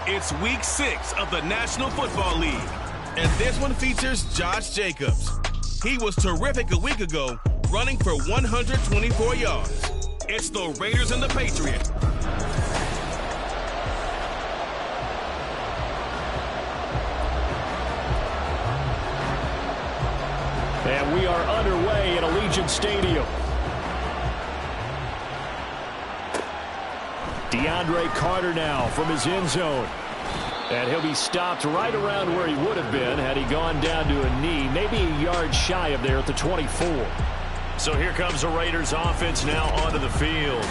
It's week 6 of the National Football League, and this one features Josh Jacobs. He was terrific a week ago, running for 124 yards. It's the Raiders and the Patriots. And we are underway at Allegiant Stadium. DeAndre Carter now from his end zone. And he'll be stopped right around where he would have been had he gone down to a knee, maybe a yard shy of there at the 24. So here comes the Raiders offense now onto the field.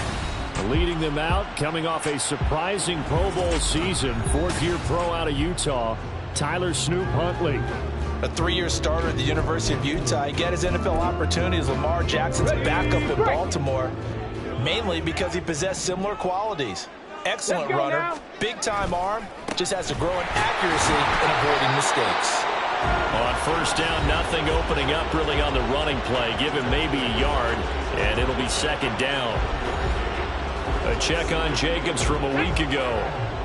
Leading them out, coming off a surprising Pro Bowl season, fourth-year pro out of Utah, Tyler Snoop Huntley. A 3-year starter at the University of Utah. He got his NFL opportunity as Lamar Jackson's backup in Baltimore, mainly because he possessed similar qualities. Excellent runner, big-time arm, just has to grow in accuracy and avoiding mistakes. On first down, nothing opening up really on the running play. Give him maybe a yard, and it'll be second down. A check on Jacobs from a week ago.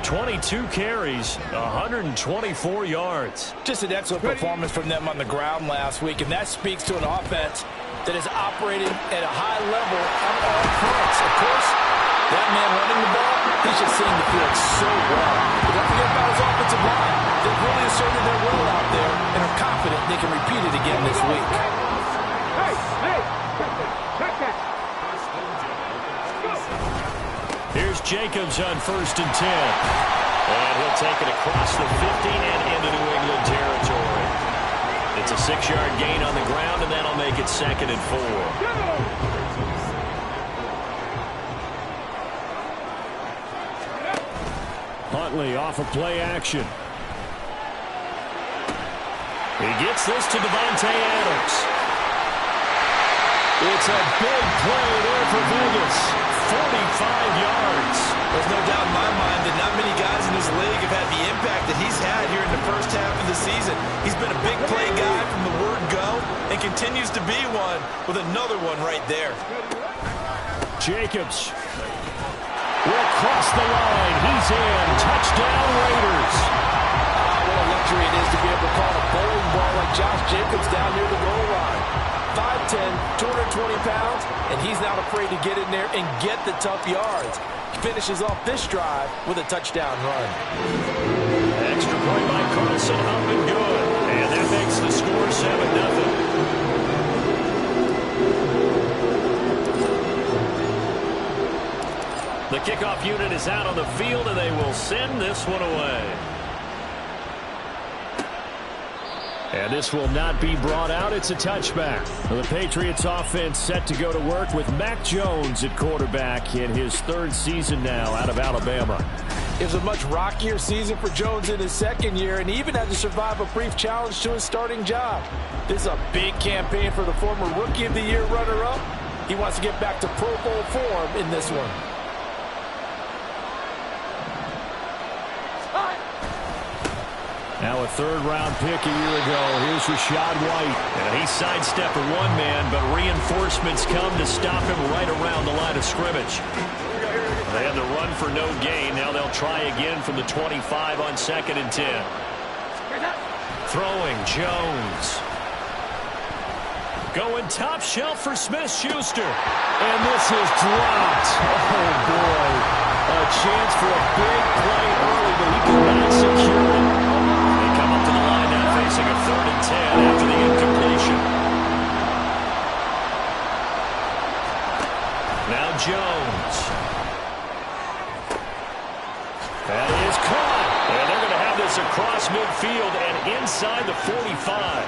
22 carries, 124 yards. Just an excellent performance from them on the ground last week, and that speaks to an offense that is operating at a high level on all fronts. Of course, that man running the ball, he's just seeing the field so well. But don't forget about his offensive line. They've really asserted their will out there and are confident they can repeat it again this week. Here's Jacobs on first and 10. And he'll take it across the 15 and into New England territory. It's a 6-yard gain on the ground, and that'll make it second and 4. Huntley off of play action. He gets this to Devontae Adams. It's a big play there for Vegas. 45 yards. There's no doubt in my mind that not many guys in this league have had the impact that he's had here in the first half of the season. He's been a big play guy from the word go and continues to be one with another one right there. Jacobs will cross the line. He's in. Touchdown, Raiders. What a luxury it is to be able to call a bowling ball like Josh Jacobs down near the goal line. 5'10", 220 pounds, and he's not afraid to get in there and get the tough yards. He finishes off this drive with a touchdown run. Extra point by Carlson, up and good. And that makes the score 7-0. The kickoff unit is out on the field, and they will send this one away. And this will not be brought out. It's a touchback. The Patriots offense set to go to work with Mac Jones at quarterback in his 3rd season now out of Alabama. It was a much rockier season for Jones in his 2nd year, and he even had to survive a brief challenge to his starting job. This is a big campaign for the former Rookie of the Year runner-up. He wants to get back to Pro Bowl form in this one. Now a 3rd-round pick a year ago. Here's Rachaad White. And he sidestepped one man, but reinforcements come to stop him right around the line of scrimmage. They had the run for no gain. Now they'll try again from the 25 on 2nd and 10. Throwing Jones. Going top shelf for Smith-Schuster. And this is dropped. Oh, boy. A chance for a big play early, but he could not secure it. Facing a 3rd and 10 after the incompletion. Now Jones. That is caught. And they're going to have this across midfield and inside the 45.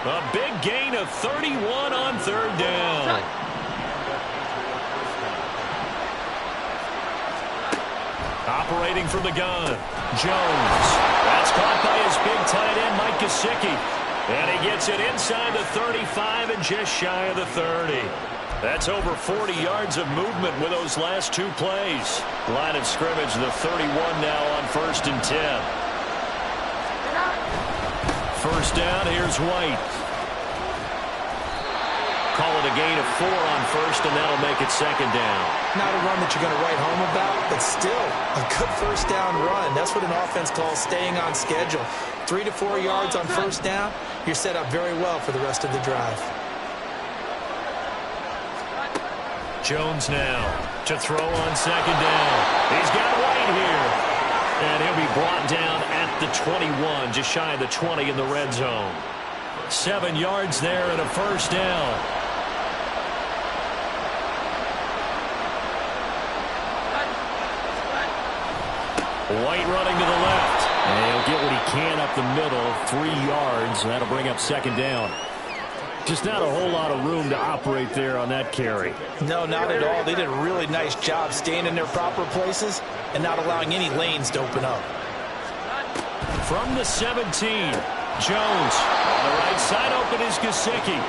A big gain of 31 on 3rd down. Operating from the gun. Jones. That's caught by his big tight end, Mike Gesicki. And he gets it inside the 35 and just shy of the 30. That's over 40 yards of movement with those last 2 plays. Line of scrimmage, the 31 now on 1st and 10. First down, here's White. Call it with a gain of 4 on first, and that'll make it second down. Not a run that you're going to write home about, but still a good first down run. That's what an offense calls staying on schedule. 3 to 4 yards on first down, you're set up very well for the rest of the drive. Jones now to throw on second down. He's got White here. And he'll be brought down at the 21, just shy of the 20 in the red zone. 7 yards there and a first down. White running to the left. And he'll get what he can up the middle, 3 yards, and that'll bring up second down. Just not a whole lot of room to operate there on that carry. No, not at all. They did a really nice job staying in their proper places and not allowing any lanes to open up. From the 17, Jones. On the right side open is Gesicki.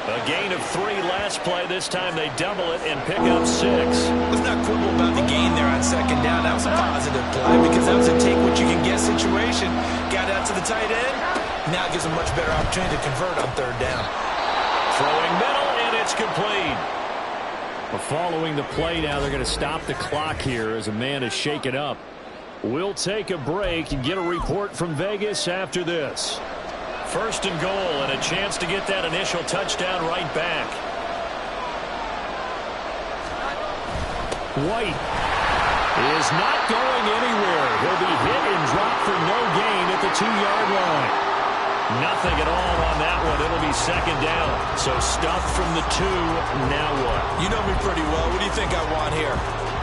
A gain of 3 last play. This time they double it and pick up 6. Let's not quibble about the gain there on second down. That was a positive play because that was a take-what-you-can-get situation. Got out to the tight end. Now it gives them much better opportunity to convert on third down. Throwing middle, and it's complete. Well, following the play now, they're going to stop the clock here as a man is shaken up. We'll take a break and get a report from Vegas after this. First and goal, and a chance to get that initial touchdown right back. White is not going anywhere. He'll be hit and dropped for no gain at the 2-yard line. Nothing at all on that one. It'll be second down. So stuffed from the 2. Now what? You know me pretty well. What do you think I want here?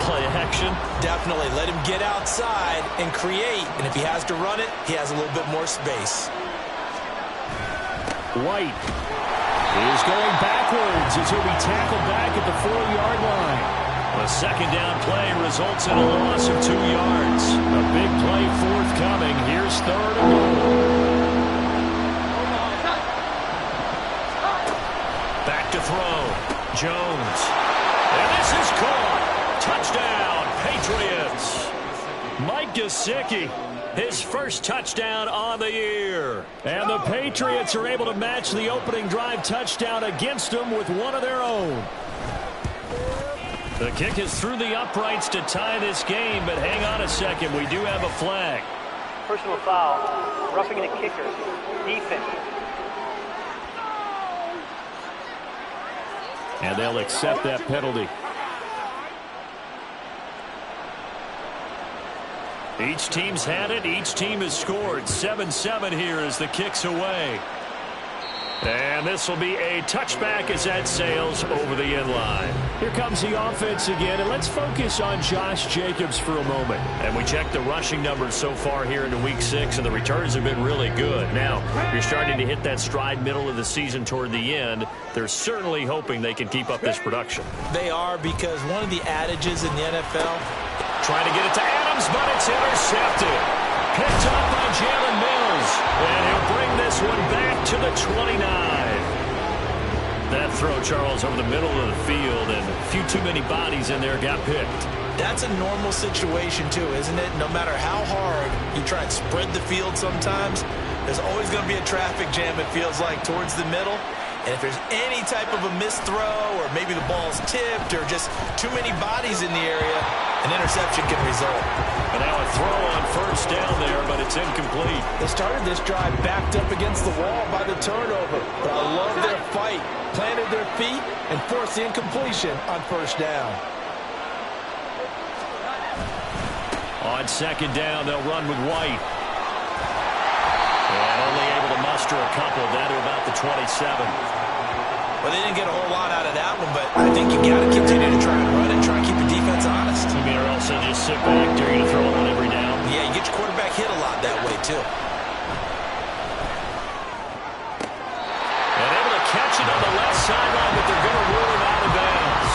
Play action? Definitely. Let him get outside and create. And if he has to run it, he has a little bit more space. White is going backwards as he'll be tackled back at the 4-yard line. A second down play results in a loss of 2 yards. A big play forthcoming. Here's third and goal. Back to throw. Jones. And this is caught. Touchdown, Patriots. Mike Gesicki, his first touchdown on the year. And the Patriots are able to match the opening drive touchdown against them with one of their own. The kick is through the uprights to tie this game, but hang on a second. We do have a flag. Personal foul. Roughing the kicker. Defense. And they'll accept that penalty. Each team's had it. Each team has scored. 7-7 here as the kick's away. And this will be a touchback as that sails over the end line. Here comes the offense again, and let's focus on Josh Jacobs for a moment. And we checked the rushing numbers so far here into Week 6, and the returns have been really good. Now, you're starting to hit that stride middle of the season toward the end. They're certainly hoping they can keep up this production. They are, because one of the adages in the NFL, trying to get it to Adams, but it's intercepted. Picked up by Jalen Mills, and he'll bring this one back to the 29. That throw, Charles, over the middle of the field, and a few too many bodies in there got picked. That's a normal situation, too, isn't it? No matter how hard you try and spread the field sometimes, there's always going to be a traffic jam, it feels like, towards the middle. And if there's any type of a missed throw, or maybe the ball's tipped, or just too many bodies in the area, an interception can result. And now a throw on first down there, but it's incomplete. They started this drive backed up against the wall by the turnover. But I love their fight. Planted their feet and forced the incompletion on first down. On second down, they'll run with White. And only able to muster a couple, down to about the 27. Well, they didn't get a whole lot out of that one, but I think you got to continue to try and run and try and keep the defense honest. You mean, or else they just sit back, dare you to throw it on every down? Yeah, you get your quarterback hit a lot that way, too. And able to catch it on the left sideline, but they're going to rule him out of bounds.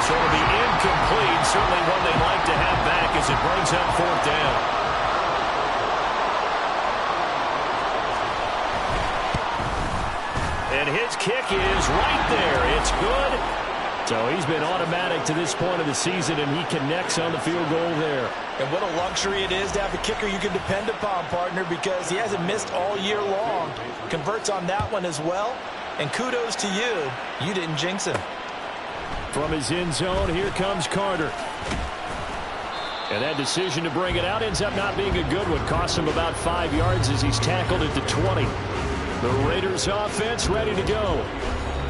So it'll be incomplete, certainly one they'd like to have back as it brings up fourth down. And his kick is right there. It's good. So he's been automatic to this point of the season, and he connects on the field goal there. And what a luxury it is to have a kicker you can depend upon, partner, because he hasn't missed all year long. Converts on that one as well. And kudos to you. You didn't jinx him. From his end zone, here comes Carter. And that decision to bring it out ends up not being a good one. Costs him about 5 yards as he's tackled at the 20. The Raiders offense ready to go.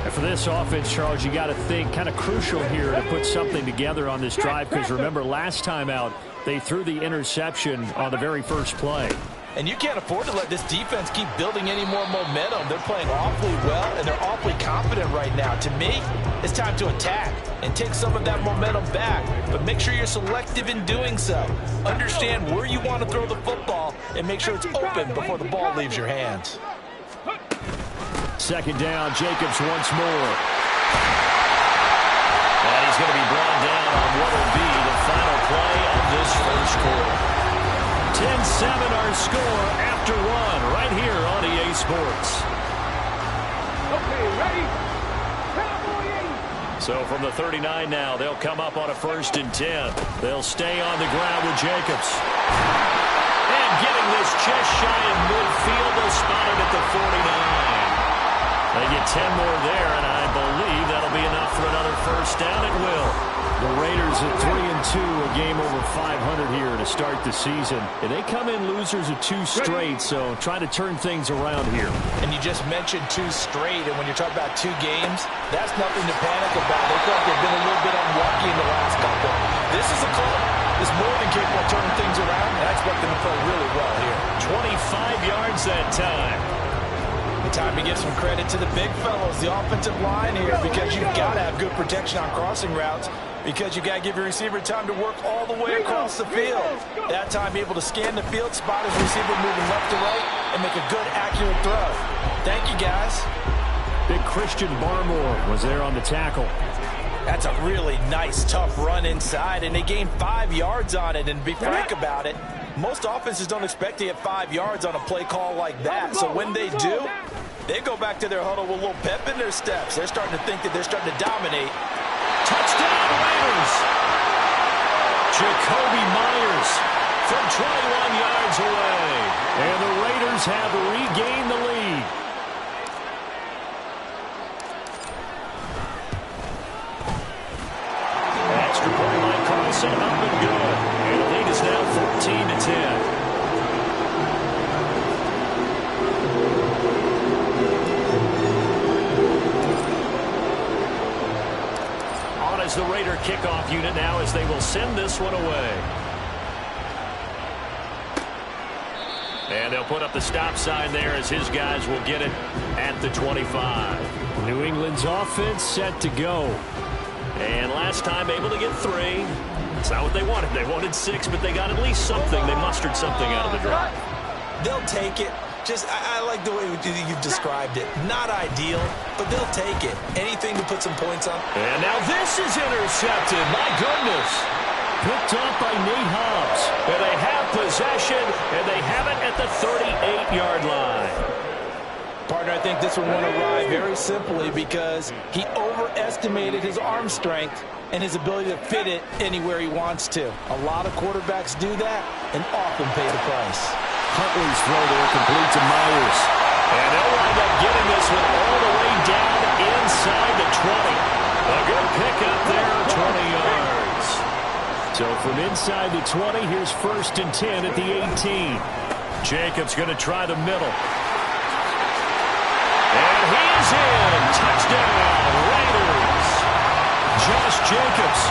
And for this offense, Charles, you got to think kind of crucial here to put something together on this drive, because remember last time out they threw the interception on the very first play. And you can't afford to let this defense keep building any more momentum. They're playing awfully well, and they're awfully confident right now. To me, it's time to attack and take some of that momentum back. But make sure you're selective in doing so. Understand where you want to throw the football and make sure it's open before the ball leaves your hands. Second down, Jacobs once more. And he's going to be brought down on what will be the final play of this first quarter. 10-7 our score after one right here on EA Sports. Okay, ready? So from the 39 now, they'll come up on a 1st and 10. They'll stay on the ground with Jacobs. And getting this just shy of midfield, they'll spot it at the 49. They get 10 more there, and I believe that'll be enough for another first down. It will. The Raiders at 3-2, a game over 500 here to start the season. And they come in losers of 2 straight, so try to turn things around here. And you just mentioned 2 straight, and when you're talking about 2 games, that's nothing to panic about. They feel like they've been a little bit unlucky in the last couple. This is a club that's more than capable of turning things around, and I expect them to play really well here. 25 yards that time. Time to give some credit to the big fellows, the offensive line here, because you've got to have good protection on crossing routes, because you've got to give your receiver time to work all the way across the field. That time able to scan the field, spot his receiver moving left to right, and make a good, accurate throw. Thank you, guys. Big Christian Barmore was there on the tackle. That's a really nice, tough run inside, and they gained 5 yards on it. And to be frank about it, most offenses don't expect to get 5 yards on a play call like that. So when they do, they go back to their huddle with a little pep in their steps. They're starting to think that they're starting to dominate. Touchdown, Raiders! Jacoby Myers from 21 yards away. And the Raiders have regained the lead. Extra point by Carlson, up and good. And the lead is now 14-10. As the Raider kickoff unit now, as they will send this one away. And they'll put up the stop sign there as his guys will get it at the 25. New England's offense set to go. And last time able to get 3. It's not what they wanted. They wanted 6, but they got at least something. They mustered something out of the drive. They'll take it. Just, I like the way you've described it. Not ideal, but they'll take it. Anything to put some points on. And now this is intercepted. My goodness. Picked up by Nate Hobbs. And they have possession, and they have it at the 38-yard line. Partner, I think this one went awry very simply because he overestimated his arm strength and his ability to fit it anywhere he wants to. A lot of quarterbacks do that and often pay the price. Huntley's throw there complete to Myers. And they'll wind up getting this one all the way down inside the 20. A good pickup there, 20 yards. So from inside the 20, here's 1st and 10 at the 18. Jacobs going to try the middle. And he is in. Touchdown, Raiders. Josh Jacobs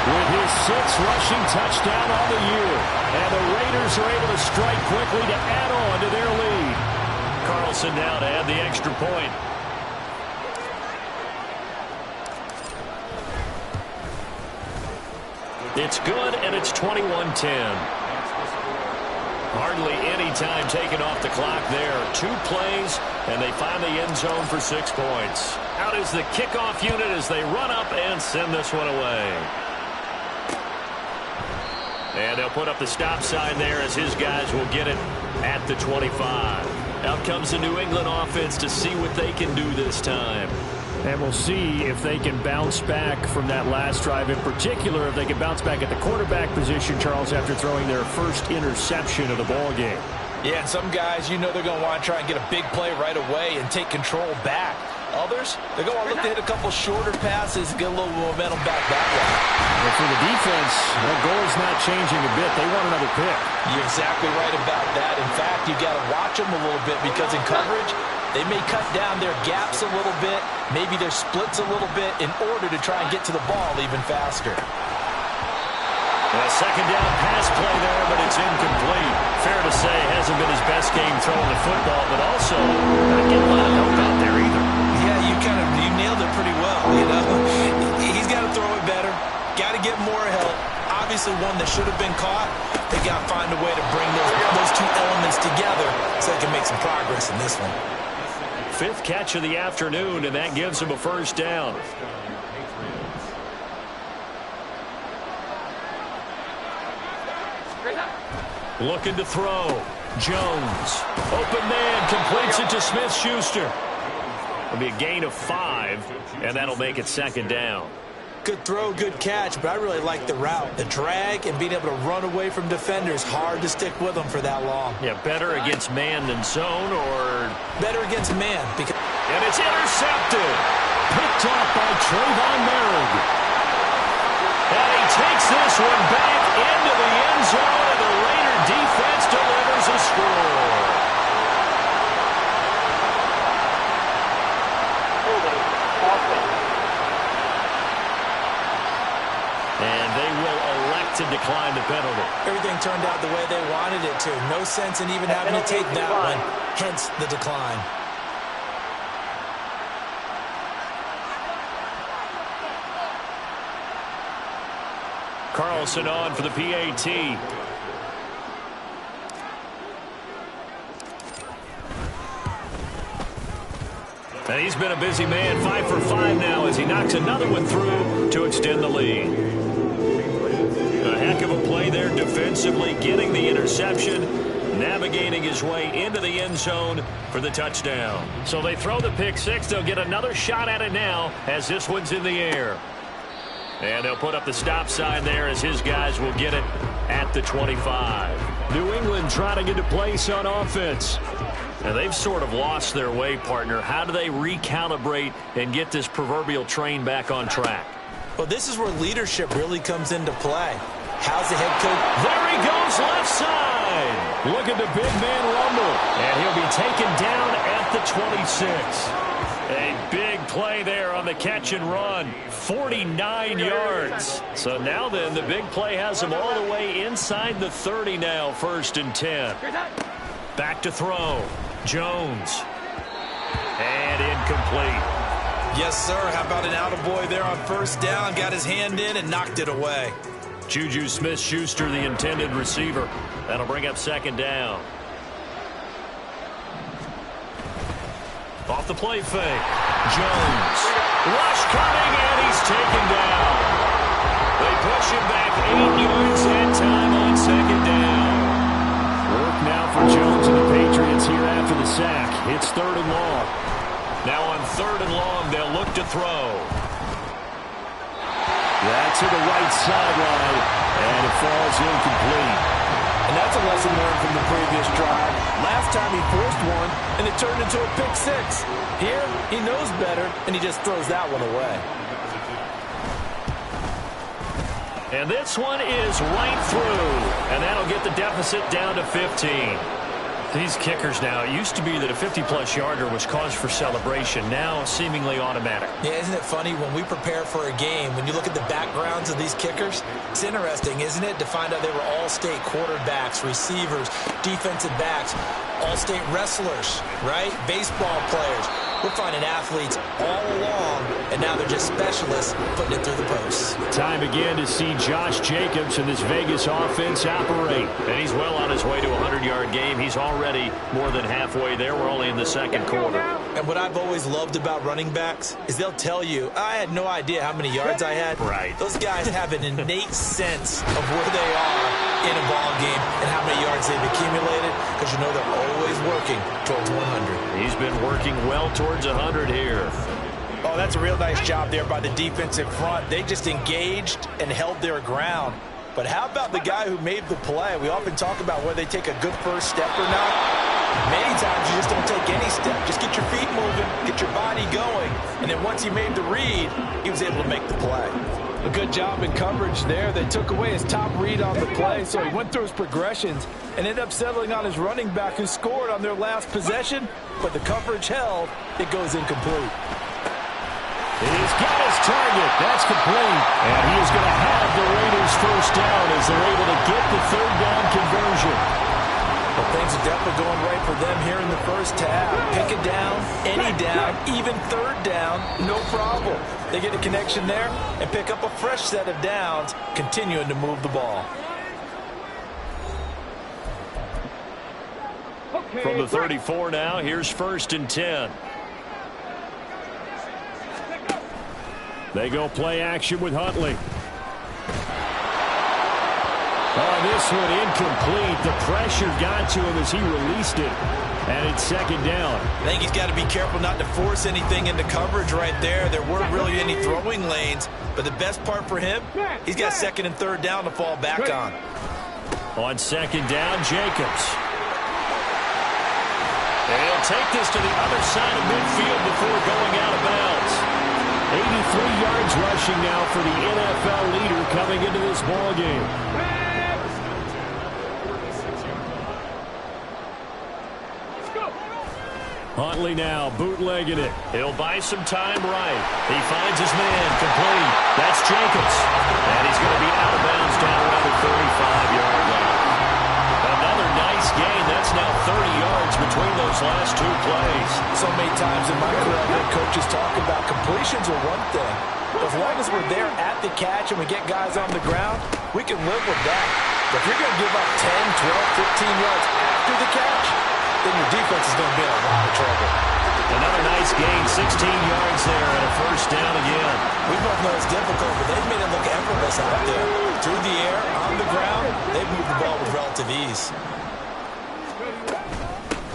with his 6th rushing touchdown on the year. And the Raiders are able to strike quickly to add on to their lead. Carlson now to add the extra point. It's good, and it's 21-10. Hardly any time taken off the clock there. 2 plays, and they find the end zone for 6 points. Out is the kickoff unit as they run up and send this one away. And they'll put up the stop sign there as his guys will get it at the 25. Out comes the New England offense to see what they can do this time. And we'll see if they can bounce back from that last drive. In particular, if they can bounce back at the quarterback position, Charles, after throwing their first interception of the ball game. Yeah, and some guys, you know they're going to want to try and get a big play right away and take control back. Others, they're going to look to hit a couple shorter passes and get a little momentum back that way. Well, for the defense, their goal's not changing a bit. They want another pick. You're exactly right about that. In fact, you've got to watch them a little bit because in coverage, they may cut down their gaps a little bit, maybe their splits a little bit in order to try and get to the ball even faster. A second down pass play there, but it's incomplete. Fair to say, hasn't been his best game throwing the football, but also not getting a lot of help out there either. Yeah, you nailed it pretty well. He's got to throw it better, got to get more help. Obviously, one that should have been caught. They got to find a way to bring those two elements together so they can make some progress in this one. Fifth catch of the afternoon, and that gives him a first down. Looking to throw. Jones. Open man. Completes it to Smith-Schuster. It'll be a gain of 5, and that'll make it second down. Good throw, good catch, but I really like the route. The drag and being able to run away from defenders, hard to stick with them for that long. Yeah, better against man than zone, or... Better against man. And it's intercepted. Picked up by Trayvon Merrick. And he takes this one back into the end zone, and the Raider defense delivers a score. And they will elect to decline the penalty. Everything turned out the way they wanted it to. No sense in even having to take that one, hence the decline. Carlson on for the PAT. And he's been a busy man, 5 for 5 now as he knocks another one through to extend the lead. A heck of a play there defensively, getting the interception, navigating his way into the end zone for the touchdown. So they throw the pick six. They'll get another shot at it now as this one's in the air. And they'll put up the stop sign there as his guys will get it at the 25. New England trying to get a place on offense. And they've sort of lost their way, partner. How do they recalibrate and get this proverbial train back on track? Well, this is where leadership really comes into play. How's the head coach? There he goes, left side. Look at the big man rumble. And he'll be taken down at the 26. A big play there on the catch and run. 49 yards. So now then, the big play has him all the way inside the 30 now, 1st and 10. Back to throw. Jones. And incomplete. Yes, sir. How about an attaboy there on 1st down? Got his hand in and knocked it away. Juju Smith-Schuster, the intended receiver. That'll bring up 2nd down. Off the play fake. Jones. Rush coming, and he's taken down. They push him back 8 yards and time on 2nd down. Work now for Jones and the Patriots here after the sack. It's 3rd and long. Now on 3rd and long, they'll look to throw. That's to the right sideline, and it falls incomplete. And that's a lesson learned from the previous drive. Last time he forced one, and it turned into a pick six. Here, he knows better, and he just throws that one away. And this one is right through, and that'll get the deficit down to 15. These kickers now, it used to be that a 50-plus yarder was cause for celebration. Now, seemingly automatic. Yeah, isn't it funny when we prepare for a game, when you look at the backgrounds of these kickers, it's interesting, isn't it, to find out they were all-state quarterbacks, receivers, defensive backs, all-state wrestlers, right? Baseball players. We're finding athletes all along, and now they're just specialists putting it through the posts. Time again to see Josh Jacobs and this Vegas offense operate. And he's well on his way to a 100-yard game. He's already more than halfway there. We're only in the 2nd quarter. And what I've always loved about running backs is they'll tell you, I had no idea how many yards I had. Right. Those guys have an innate sense of where they are in a ball game and how many yards they've accumulated, because you know they're always working towards 100. He's been working well towards 100 here. Oh, that's a real nice job there by the defensive front. They just engaged and held their ground. But how about the guy who made the play? We often talk about whether they take a good first step or not. Many times you just don't take any step. Just get your feet moving, get your body going, and then once he made the read, he was able to make the play. A good job in coverage there. They took away his top read on the play, so he went through his progressions and ended up settling on his running back who scored on their last possession, but the coverage held. It goes incomplete. He's got his target. That's complete. And he is going to have the Raiders first down as they're able to get the third down conversion. Well, things are definitely going right for them here in the first half. Pick it down, any down, even third down, no problem. They get a connection there and pick up a fresh set of downs, continuing to move the ball. From the 34 now, here's 1st and 10. They go play action with Huntley. Oh, this one incomplete. The pressure got to him as he released it. And it's 2nd down. I think he's got to be careful not to force anything into coverage right there. There weren't really any throwing lanes. But the best part for him, he's got 2nd and 3rd down to fall back on. On 2nd down, Jacobs. And he'll take this to the other side of midfield before going out of bounds. 83 yards rushing now for the NFL leader coming into this ballgame. Huntley now bootlegging it. He'll buy some time right. He finds his man complete. That's Jacobs. And he's going to be out of bounds down around the 35-yard line. Another nice gain. That's now 30 yards between those last 2 plays. So many times in my career, I've heard coaches talk about completions are one thing. But as long as we're there at the catch and we get guys on the ground, we can live with that. But if you're going to give up 10, 12, 15 yards after the catch, then your defense is going to be in a lot of trouble. Another nice gain, 16 yards there, and a 1st down again. We both know it's difficult, but they've made it look effortless out there. Through the air, on the ground, they've moved the ball with relative ease.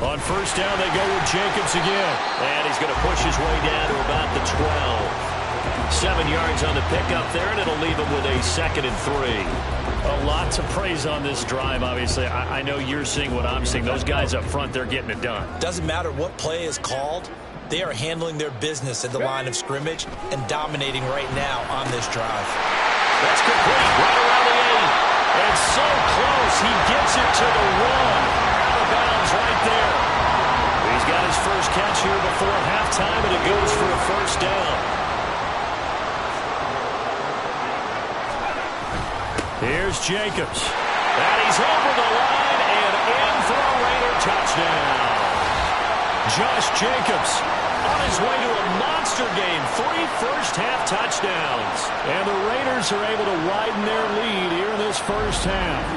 On 1st down, they go with Jacobs again. And he's going to push his way down to about the 12. 7 yards on the pickup there, and it'll leave him with a 2nd and 3. A lot to praise on this drive, obviously. I know you're seeing what I'm seeing. Those guys up front, they're getting it done. Doesn't matter what play is called. They are handling their business at the line of scrimmage and dominating right now on this drive. That's complete. Right around the 8. And so close. He gets it to the 1. Out of bounds right there. He's got his first catch here before halftime, and it goes for a 1st down. Here's Jacobs. And he's over the line and in for a Raider touchdown. Josh Jacobs on his way to a monster game. 3 first-half touchdowns. And the Raiders are able to widen their lead here in this first half.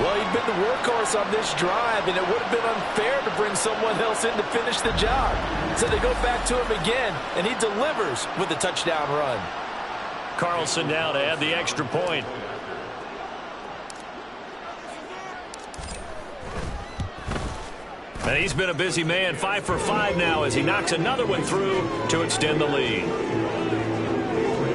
Well, he'd been the workhorse on this drive, and it would have been unfair to bring someone else in to finish the job. So they go back to him again, and he delivers with a touchdown run. Carlson now to add the extra point. And he's been a busy man, 5 for 5 now as he knocks another one through to extend the lead.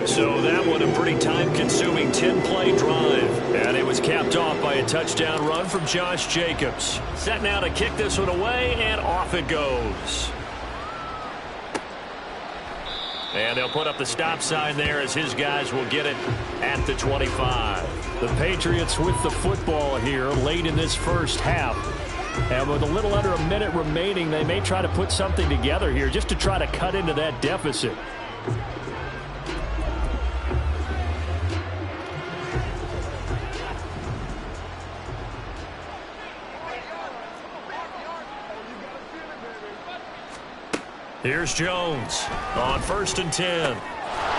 So that one a pretty time-consuming 10-play drive. And it was capped off by a touchdown run from Josh Jacobs. Set now to kick this one away, and off it goes. And they'll put up the stop sign there as his guys will get it at the 25. The Patriots with the football here late in this first half. And with a little under a minute remaining, they may try to put something together here just to try to cut into that deficit. Here's Jones on 1st and 10.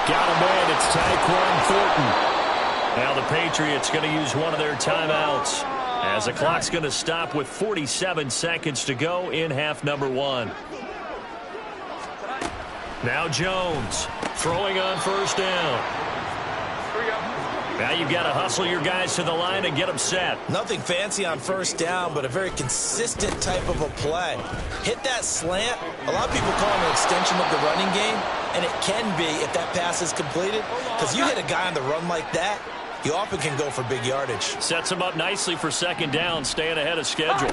Got him in. It's Tyquan Thornton. Now the Patriots going to use one of their timeouts as the clock's going to stop with 47 seconds to go in half number 1. Now Jones throwing on 1st down. Now you've got to hustle your guys to the line and get them set. Nothing fancy on 1st down, but a very consistent type of a play. Hit that slant. A lot of people call it an extension of the running game, and it can be if that pass is completed, because you hit a guy on the run like that, you often can go for big yardage. Sets him up nicely for 2nd down, staying ahead of schedule.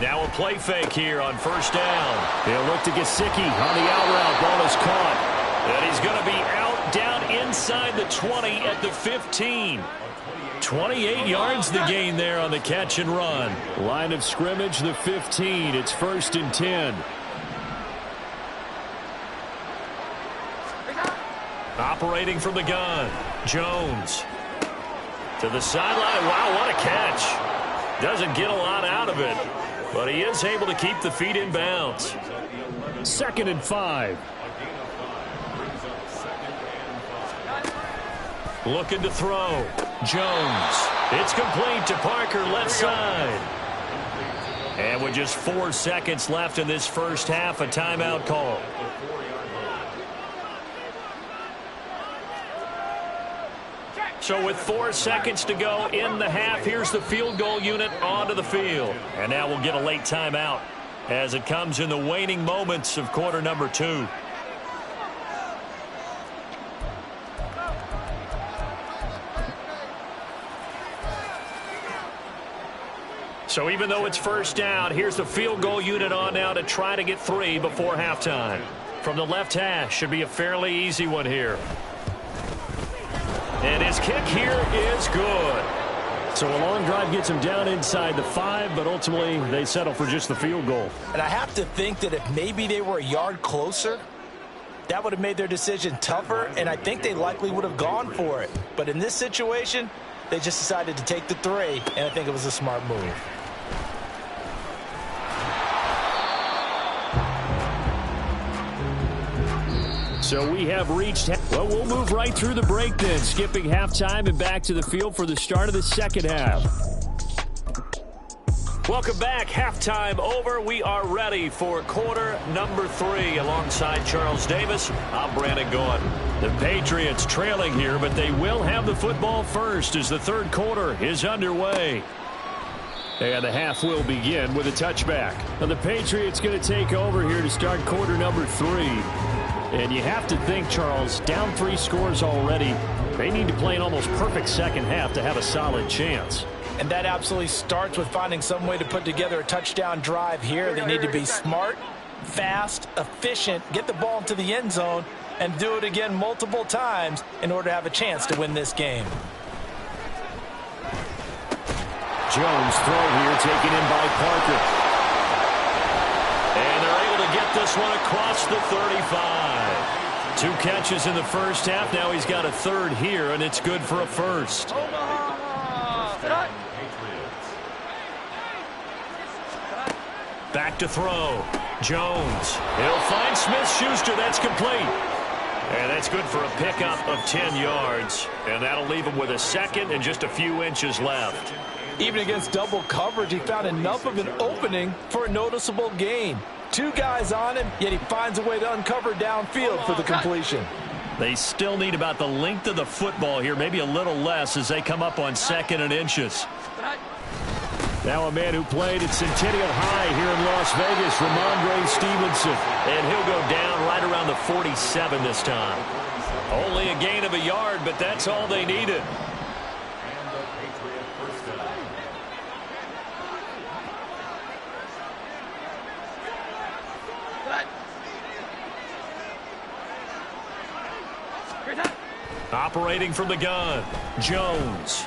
Now a play fake here on first down. He'll look to Gesicki on the out route. Ball is caught. And he's going to be out down inside the 20 at the 15. 28 yards the gain there on the catch and run. Line of scrimmage, the 15. It's 1st and 10. Operating from the gun. Jones. To the sideline. Wow, what a catch. Doesn't get a lot out of it. But he is able to keep the feet in bounds. 2nd and 5. Looking to throw. Jones. It's complete to Parker, left side. And with just 4 seconds left in this first half, a timeout call. So with 4 seconds to go in the half, here's the field goal unit onto the field. And now we'll get a late timeout as it comes in the waning moments of quarter number 2. So even though it's first down, here's the field goal unit on now to try to get 3 before halftime. From the left hash, should be a fairly easy one here. And his kick here is good. So a long drive gets him down inside the 5, but ultimately they settle for just the field goal. And I have to think that if maybe they were a yard closer, that would have made their decision tougher, and I think they likely would have gone for it. But in this situation, they just decided to take the 3, and I think it was a smart move. So we have reached, well, we'll move right through the break then, skipping halftime and back to the field for the start of the second half. Welcome back. Halftime over. We are ready for quarter number 3. Alongside Charles Davis, I'm Brandon Gaughan. The Patriots trailing here, but they will have the football first as the third quarter is underway. And the half will begin with a touchback. Now the Patriots going to take over here to start quarter number 3. And you have to think, Charles, down 3 scores already. They need to play an almost perfect second half to have a solid chance. And that absolutely starts with finding some way to put together a touchdown drive here. They need to be smart, fast, efficient, get the ball into the end zone, and do it again multiple times in order to have a chance to win this game. Jones throw here taken in by Parker. And they're able to get this one across the 35. 2 catches in the first half. Now he's got a third here, and it's good for a first. Back to throw. Jones. He'll find Smith-Schuster. That's complete. And that's good for a pickup of 10 yards. And that'll leave him with a second and just a few inches left. Even against double coverage, he found enough of an opening for a noticeable gain. 2 guys on him, yet he finds a way to uncover downfield for the completion. They still need about the length of the football here, maybe a little less as they come up on 2nd and inches. Now a man who played at Centennial High here in Las Vegas, Ramondre Stevenson. And he'll go down right around the 47 this time. Only a gain of a yard, but that's all they needed. Operating from the gun, Jones.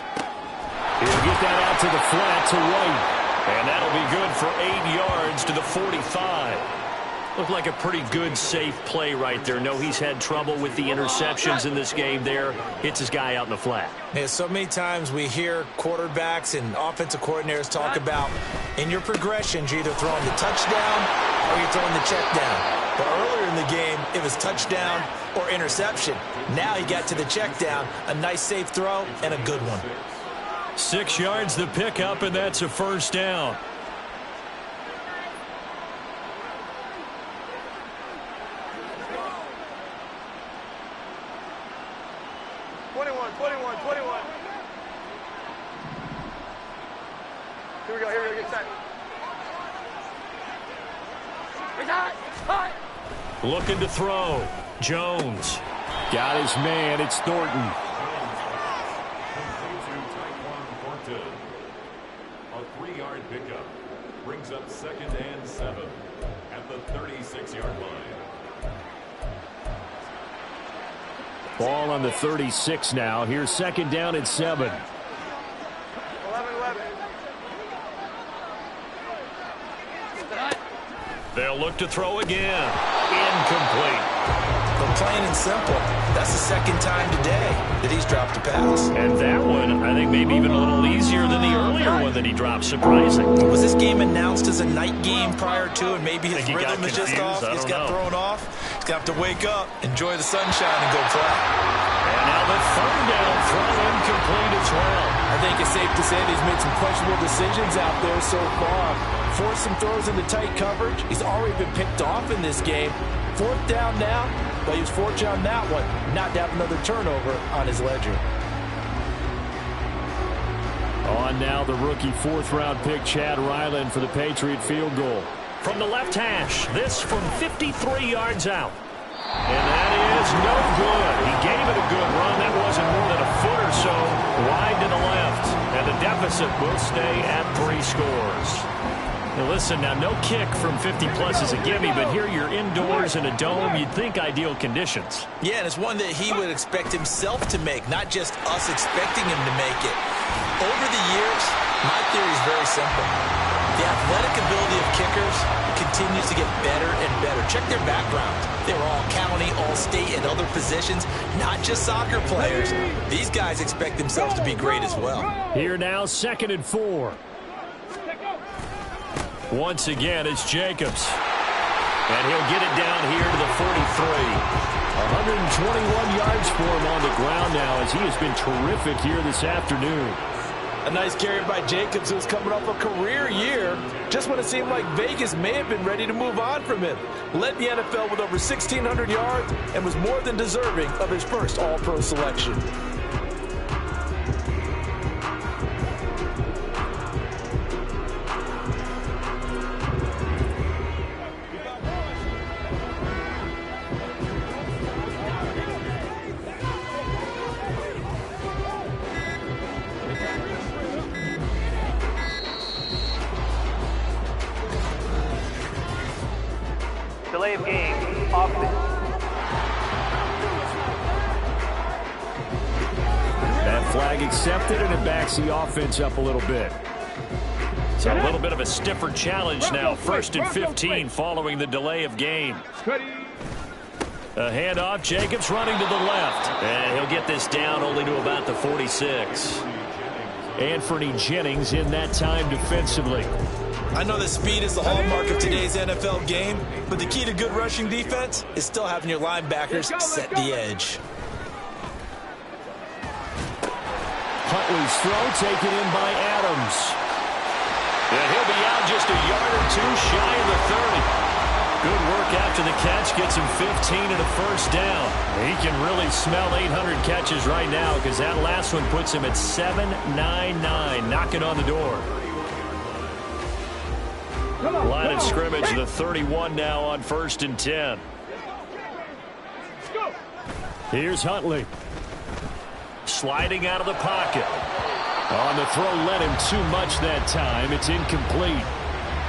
He'll get that out to the flat to White. And that'll be good for 8 yards to the 45. Looked like a pretty good, safe play right there. No, he's had trouble with the interceptions in this game there. Hits his guy out in the flat. Yeah, so many times we hear quarterbacks and offensive coordinators talk about in your progressions, you're either throwing the touchdown or you're throwing the check down. But earlier in the game, it was touchdown or interception. Now he got to the check down, a nice safe throw, and a good one. 6 yards the pickup, and that's a first down. Here we go, get set. Looking to throw. Jones. Got his man. It's Thornton. A 3-yard pickup. brings up 2nd and 7 at the 36-yard line. Ball on the 36 now. Here's 2nd down and 7. 11. They'll look to throw again. Incomplete. But plain and simple, that's the 2nd time today that he's dropped a pass. And that one, I think, maybe even a little easier than the earlier one that he dropped. Surprising. Was this game announced as a night game prior to, and maybe his rhythm is just off? He's got thrown off. He's going to have to wake up, enjoy the sunshine, and go play. And now the 3rd down throw incomplete as well. I think it's safe to say that he's made some questionable decisions out there so far. Forced some throws into tight coverage. He's already been picked off in this game. 4th down now, but he was fortunate on that one not to have another turnover on his ledger. On now the rookie 4th-round pick Chad Ryland for the Patriot field goal. From the left hash, this from 53 yards out. And that is no good. He gave it a good run. That wasn't more than a foot or so wide to the left. And the deficit will stay at 3 scores. Now listen, now no kick from 50-plus is a gimme, but here you're indoors in a dome. You'd think ideal conditions. Yeah, and it's one that he would expect himself to make, not just us expecting him to make it. Over the years, my theory is very simple. The athletic ability of kickers continues to get better and better. Check their background. They were all county, all state, and other positions, not just soccer players. These guys expect themselves to be great as well. Here now, 2nd and 4. Once again, it's Jacobs. And he'll get it down here to the 43. 121 yards for him on the ground now as he has been terrific here this afternoon. A nice carry by Jacobs, who's coming off a career year. Just when it seemed like Vegas may have been ready to move on from him. Led the NFL with over 1,600 yards and was more than deserving of his first All-Pro selection. Delay of game, offense. That flag accepted, and it backs the offense up a little bit. So a little bit of a stiffer challenge now. 1st and 15 following the delay of game. A handoff, Jacobs running to the left. And he'll get this down only to about the 46. Anthony Jennings in that time defensively. I know that speed is the hallmark of today's NFL game, but the key to good rushing defense is still having your linebackers set the edge. Huntley's throw taken in by Adams. And he'll be out just a yard or two shy of the 30. Good work after the catch, gets him 15 and a 1st down. He can really smell 800 catches right now because that last one puts him at 799, knocking on the door. Line of scrimmage, the 31 now on 1st and 10. Here's Huntley. Sliding out of the pocket. On the throw, led him too much that time. It's incomplete.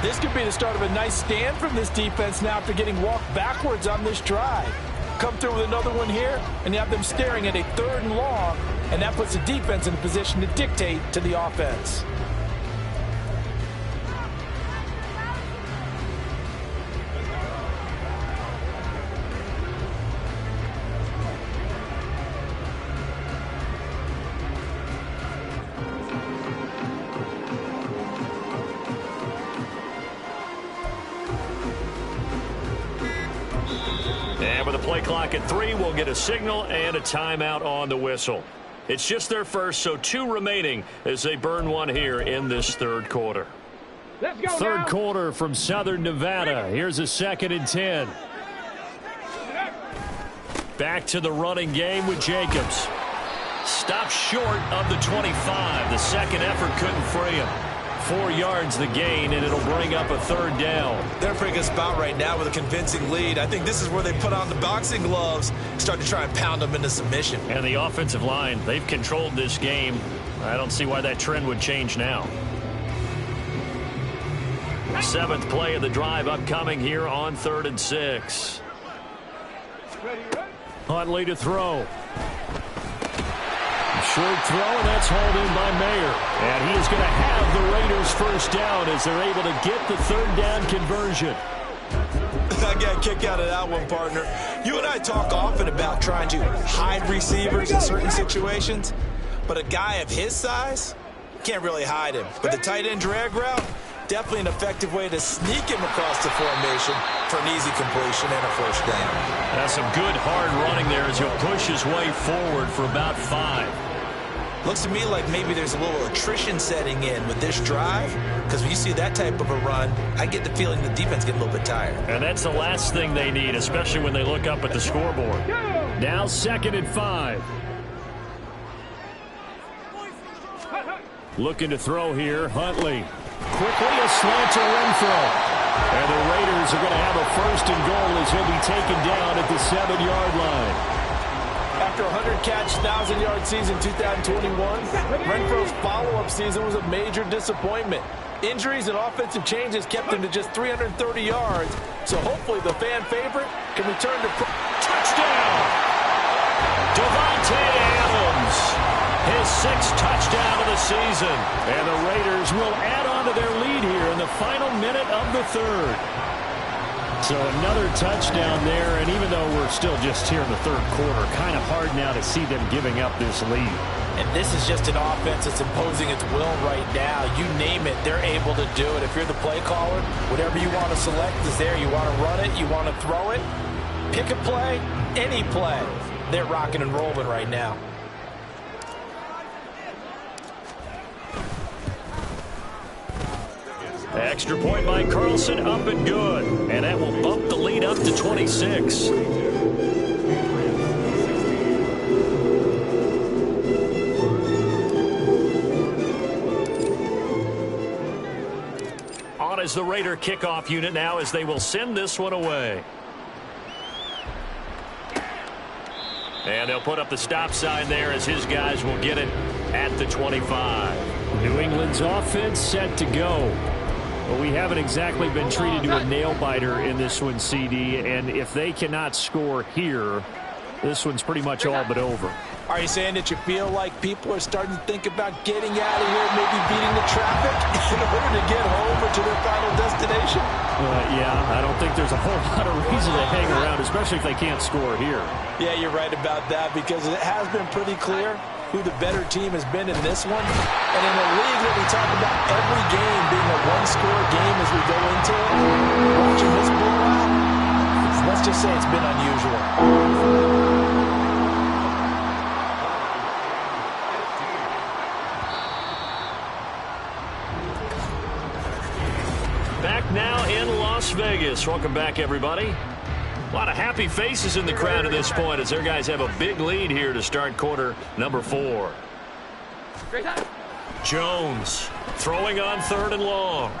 This could be the start of a nice stand from this defense now after getting walked backwards on this drive. Come through with another one here, and you have them staring at a 3rd and long, and that puts the defense in a position to dictate to the offense. And with a play clock at 3, we'll get a signal and a timeout on the whistle. It's just their first, so 2 remaining as they burn one here in this 3rd quarter. Let's go 3rd now. quarter from Southern Nevada. Here's a 2nd and 10. Back to the running game with Jacobs. Stopped short of the 25. The second effort couldn't free him. 4 yards the gain, and it'll bring up a 3rd down. They're in a pretty good spot right now with a convincing lead. I think this is where they put on the boxing gloves, start to try and pound them into submission. And the offensive line, they've controlled this game. I don't see why that trend would change now. Seventh play of the drive upcoming here on 3rd and 6. Huntley to throw. Short throw, and that's hauled in by Mayer. And he is going to have the Raiders first down as they're able to get the 3rd down conversion. I got a kick out of that one, partner. You and I talk often about trying to hide receivers in certain situations, but a guy of his size can't really hide him. But the tight end drag route, definitely an effective way to sneak him across the formation for an easy completion and a first down. That's some good hard running there as he'll push his way forward for about 5. Looks to me like maybe there's a little attrition setting in with this drive, because when you see that type of a run, I get the feeling the defense gets a little bit tired. And that's the last thing they need, especially when they look up at the scoreboard. Now 2nd and 5. Looking to throw here, Huntley. Quickly a slant to Renfro. And the Raiders are going to have a 1st and goal as he'll be taken down at the 7-yard line. After a 100-catch, 1,000-yard season 2021, Renfro's follow-up season was a major disappointment. Injuries and offensive changes kept him to just 330 yards, so hopefully the fan favorite can return to touchdown! Devontae Adams, his 6th touchdown of the season. And the Raiders will add on to their lead here in the final minute of the 3rd. So another touchdown there, and even though we're still just here in the 3rd quarter, kind of hard now to see them giving up this lead. And this is just an offense that's imposing its will right now. You name it, they're able to do it. If you're the play caller, whatever you want to select is there. You want to run it, you want to throw it, pick a play, any play. They're rocking and rolling right now. Extra point by Carlson, up and good. And that will bump the lead up to 26. On is the Raider kickoff unit now as they will send this one away. And they'll put up the stop sign there as his guys will get it at the 25. New England's offense set to go. But we haven't exactly been treated to a nail-biter in this one, CD. And if they cannot score here, this one's pretty much all but over. Are you saying that you feel like people are starting to think about getting out of here, maybe beating the traffic in order to get home or to their final destination? Yeah, I don't think there's a whole lot of reason to hang around, especially if they can't score here. Yeah, you're right about that, because it has been pretty clear who the better team has been in this one. And in a league that we talk about every game being a one-score game as we go into it, watching this blowout, let's just say it's been unusual. Back now in Las Vegas. Welcome back, everybody. A lot of happy faces in the crowd at this point as their guys have a big lead here to start quarter number 4. Jones throwing on 3rd and long.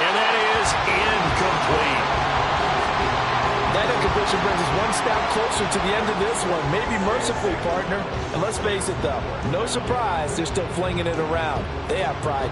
And that is incomplete. That incompletion brings us one step closer to the end of this one. Maybe mercifully, partner. And let's face it, though, no surprise, they're still flinging it around. They have pride.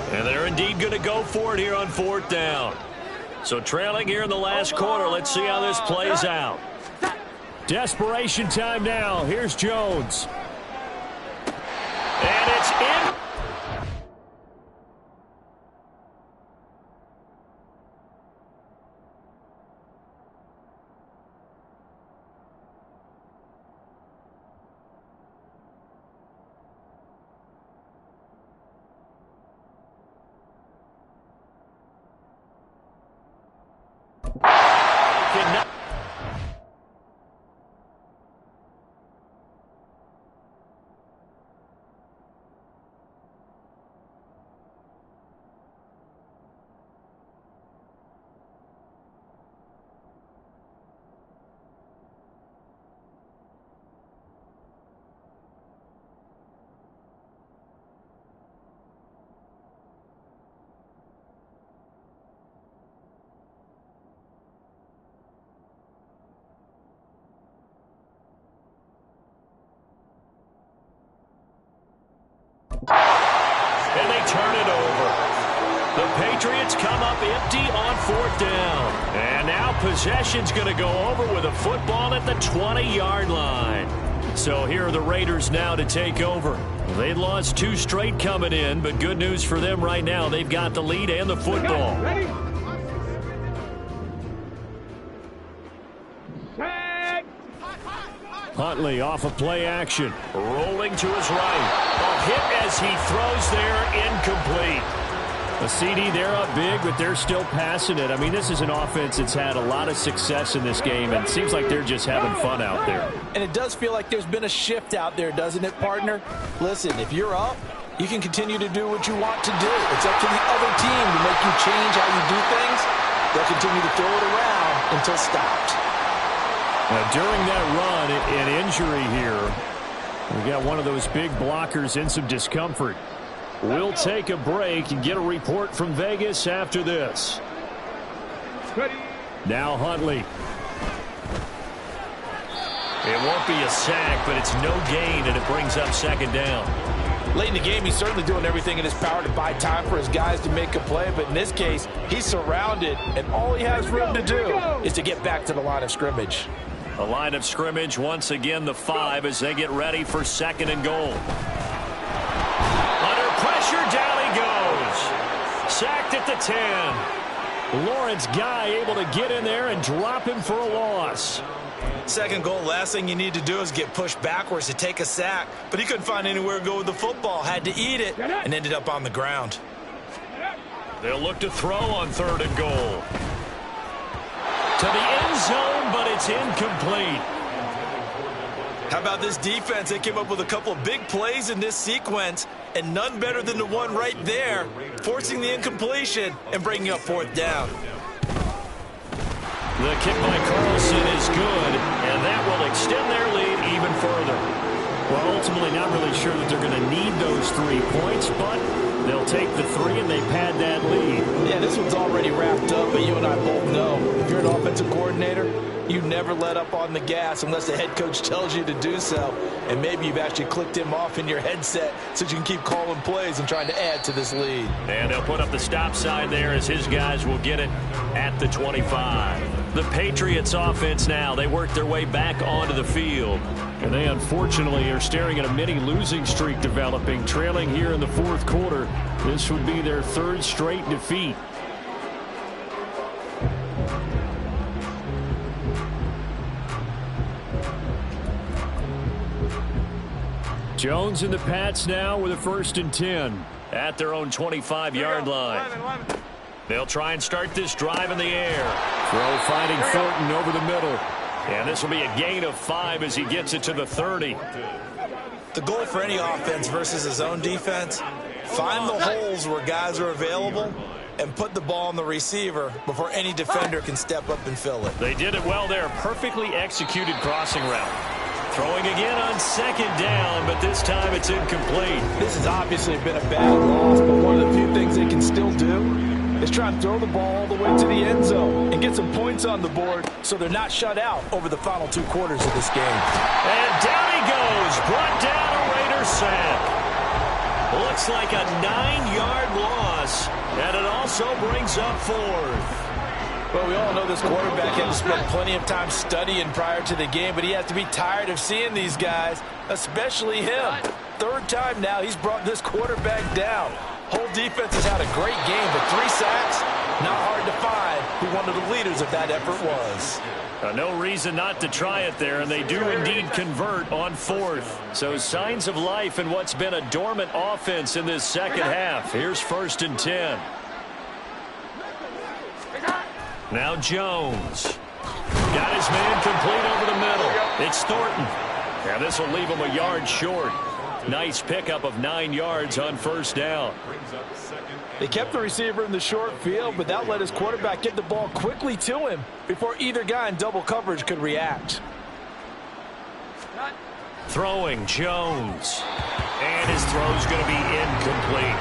And they're indeed going to go for it here on 4th down. So trailing here in the last quarter. Let's see how this plays out. Desperation time now. Here's Jones. And it's in. And they turn it over. The Patriots come up empty on 4th down. And now possession's going to go over with a football at the 20-yard line. So here are the Raiders now to take over. They lost 2 straight coming in, but good news for them right now. They've got the lead and the football. Ready? Huntley off of play action. Rolling to his right. A hit as he throws there, incomplete. A CD, they're up big, but they're still passing it. I mean, this is an offense that's had a lot of success in this game, and it seems like they're just having fun out there. And it does feel like there's been a shift out there, doesn't it, partner? Listen, if you're up, you can continue to do what you want to do. It's up to the other team to make you change how you do things. They'll continue to throw it around until stopped. Now, during that run, an injury here, we got one of those big blockers in some discomfort. We'll take a break and get a report from Vegas after this. Now Huntley. It won't be a sack, but it's no gain, and it brings up 2nd down. Late in the game, he's certainly doing everything in his power to buy time for his guys to make a play, but in this case, he's surrounded, and all he has room to do is to get back to the line of scrimmage. The line of scrimmage, once again, the 5 as they get ready for 2nd and goal. Under pressure, down he goes. Sacked at the 10. Lawrence Guy able to get in there and drop him for a loss. 2nd goal, last thing you need to do is get pushed backwards to take a sack. But he couldn't find anywhere to go with the football. Had to eat it and ended up on the ground. They'll look to throw on 3rd and goal. To the end zone, but it's incomplete. How about this defense? They came up with a couple of big plays in this sequence, and none better than the one right there, forcing the incompletion and bringing up 4th down. The kick by Carlson is good, and that will extend their lead even further. Well, ultimately not really sure that they're going to need those 3 points, but they'll take the 3 and they pad that lead. Yeah, this one's already wrapped up, but you and I both know if you're an offensive coordinator, you never let up on the gas unless the head coach tells you to do so. And maybe you've actually clicked him off in your headset so you can keep calling plays and trying to add to this lead. And they'll put up the stop sign there as his guys will get it at the 25. The Patriots offense now, they work their way back onto the field. And they unfortunately are staring at a mini losing streak developing, trailing here in the 4th quarter. This would be their 3rd straight defeat. Jones and the Pats now with a 1st and 10. At their own 25-yard line. They'll try and start this drive in the air. Throw finding Thornton over the middle. And this will be a gain of 5 as he gets it to the 30. The goal for any offense versus his own defense, find the holes where guys are available and put the ball on the receiver before any defender can step up and fill it. They did it well there. Perfectly executed crossing route. Throwing again on 2nd down, but this time it's incomplete. This has obviously been a bad loss, but one of the few things they can still do is try and throw the ball all the way way to the end zone and get some points on the board so they're not shut out over the final 2 quarters of this game. And down he goes. Brought down a Raider sack. Looks like a 9-yard loss, and it also brings up 4th. Well, we all know this quarterback had to spend plenty of time studying prior to the game, but he has to be tired of seeing these guys, especially him. 3rd time now he's brought this quarterback down. Whole defense has had a great game, but 3 sacks, not hard to find who one of the leaders of that effort was. No reason not to try it there, and they do indeed convert on 4th. So signs of life in what's been a dormant offense in this second half. Here's 1st and 10. Now Jones. Got his man complete over the middle. It's Thornton. And this will leave him a yard short. Nice pickup of 9 yards on 1st down. They kept the receiver in the short field, but that let his quarterback get the ball quickly to him before either guy in double coverage could react. Throwing Jones. And his throw's going to be incomplete.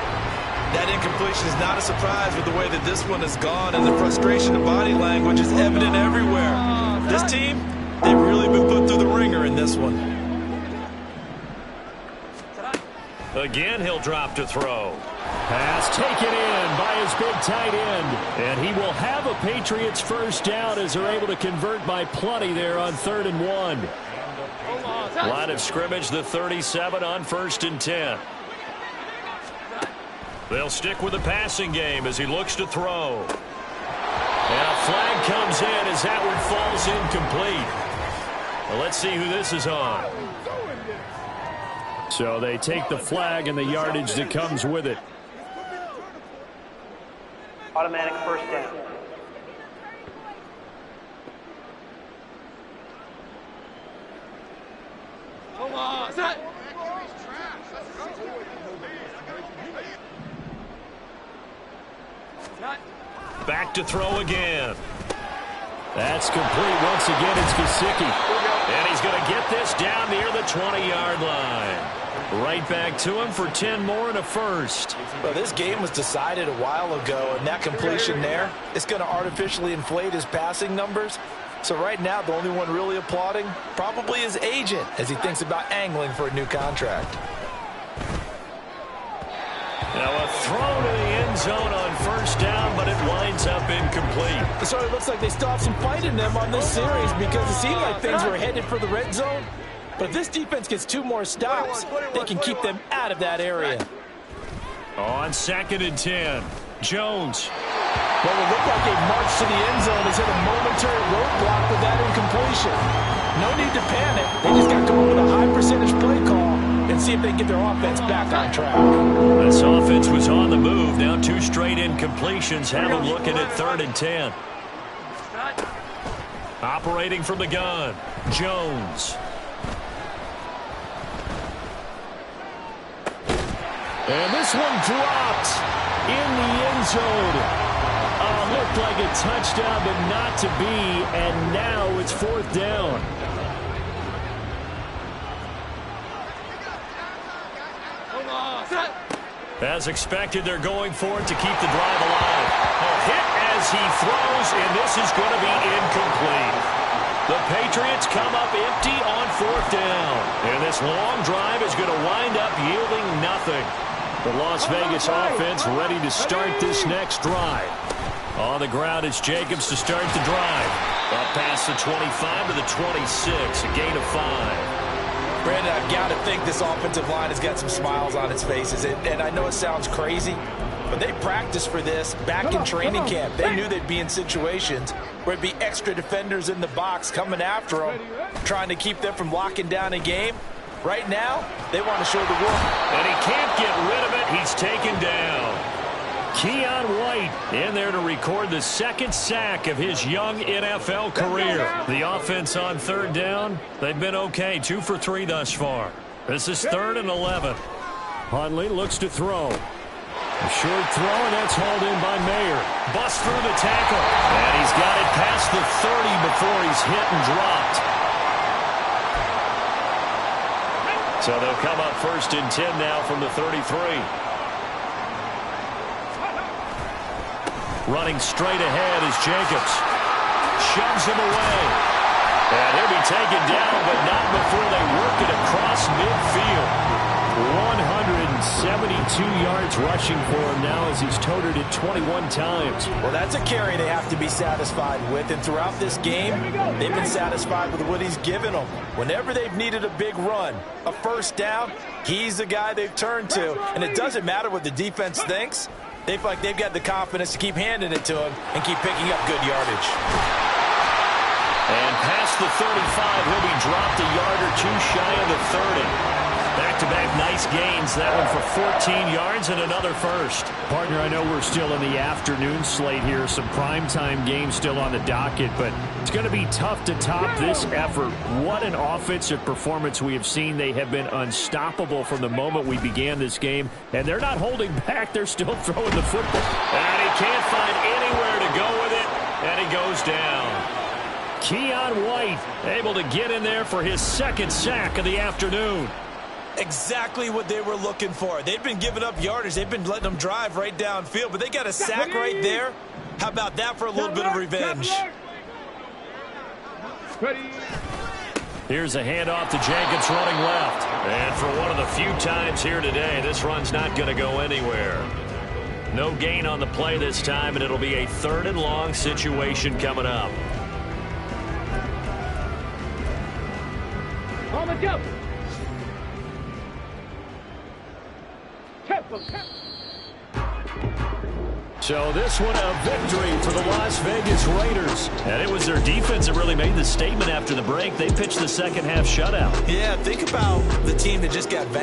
That incompletion is not a surprise with the way that this one has gone, and the frustration of body language is evident everywhere. This team, they've really been put through the ringer in this one. Again, he'll drop to throw. Pass taken in by his big tight end. And he will have a Patriots 1st down as they're able to convert by plenty there on 3rd and 1. Line of scrimmage, the 37 on 1st and 10. They'll stick with the passing game as he looks to throw. And a flag comes in as that one falls incomplete. Well, let's see who this is on. So they take the flag and the yardage that comes with it. Automatic 1st down. Back to throw again. That's complete. Once again, it's Gesicki. And he's going to get this down near the 20-yard line. Right back to him for 10 more and a 1st. Well, this game was decided a while ago, and that completion there is going to artificially inflate his passing numbers. So right now, the only one really applauding probably his agent as he thinks about angling for a new contract. Now a throw to the end zone on 1st down, but it winds up incomplete. So it looks like they still have some fight in them on this series because it seemed like things were headed for the red zone. But if this defense gets 2 more stops, they can keep them out of that area. On 2nd and 10, Jones. What would look like a march to the end zone has hit a momentary roadblock with that incompletion. No need to panic. They just got to go with a high percentage play call and see if they can get their offense back on track. This offense was on the move. Now 2 straight incompletions have them looking at 3rd and 10. Operating from the gun, Jones. And this one dropped in the end zone. Looked like a touchdown, but not to be. And now it's 4th down. As expected, they're going for it to keep the drive alive. A hit as he throws, and this is going to be incomplete. The Patriots come up empty on 4th down. And this long drive is going to wind up yielding nothing. The Las Vegas offense ready to start this next drive. On the ground, it's Jacobs to start the drive. Up past the 25 to the 26, a gain of 5. Brandon, I've got to think this offensive line has got some smiles on its faces. And I know it sounds crazy, but they practiced for this back in training camp. They knew they'd be in situations where it'd be extra defenders in the box coming after them, trying to keep them from locking down a game. Right now, they want to show the world. And he can't get rid of it. He's taken down. Keon White in there to record the 2nd sack of his young NFL career. The offense on 3rd down, they've been okay. 2 for 3 thus far. This is 3rd and 11. Hundley looks to throw. A short throw, and that's hauled in by Mayer. Bust through the tackle. And he's got it past the 30 before he's hit and dropped. So they'll come up 1st and 10 now from the 33. Running straight ahead is Jacobs. Shoves him away. And he'll be taken down, but not before they work it across midfield. 172 yards rushing for him now as he's toted it 21 times. Well, that's a carry they have to be satisfied with. And throughout this game, they've been satisfied with what he's given them. Whenever they've needed a big run, a first down, he's the guy they've turned to. And it doesn't matter what the defense thinks. They feel like they've got the confidence to keep handing it to him and keep picking up good yardage. And past the 35, he'll be dropped a yard or two shy of the 30. Back-to-back nice gains. That one for 14 yards and another first. Partner, I know we're still in the afternoon slate here. Some primetime games still on the docket, but it's going to be tough to top this effort. What an offensive performance we have seen. They have been unstoppable from the moment we began this game, and they're not holding back. They're still throwing the football. And he can't find anywhere to go with it, and he goes down. Keon White able to get in there for his second sack of the afternoon. Exactly what they were looking for. They've been giving up yardage. They've been letting them drive right downfield, but they got a sack right there. How about that for a little bit of revenge? Here's a handoff to Jacobs running left. And for one of the few times here today, this run's not going to go anywhere. No gain on the play this time, and it'll be a 3rd and long situation coming up. On the jump. So this one a victory for the Las Vegas Raiders. And it was their defense that really made the statement after the break. They pitched the second half shutout. Yeah, think about the team that just got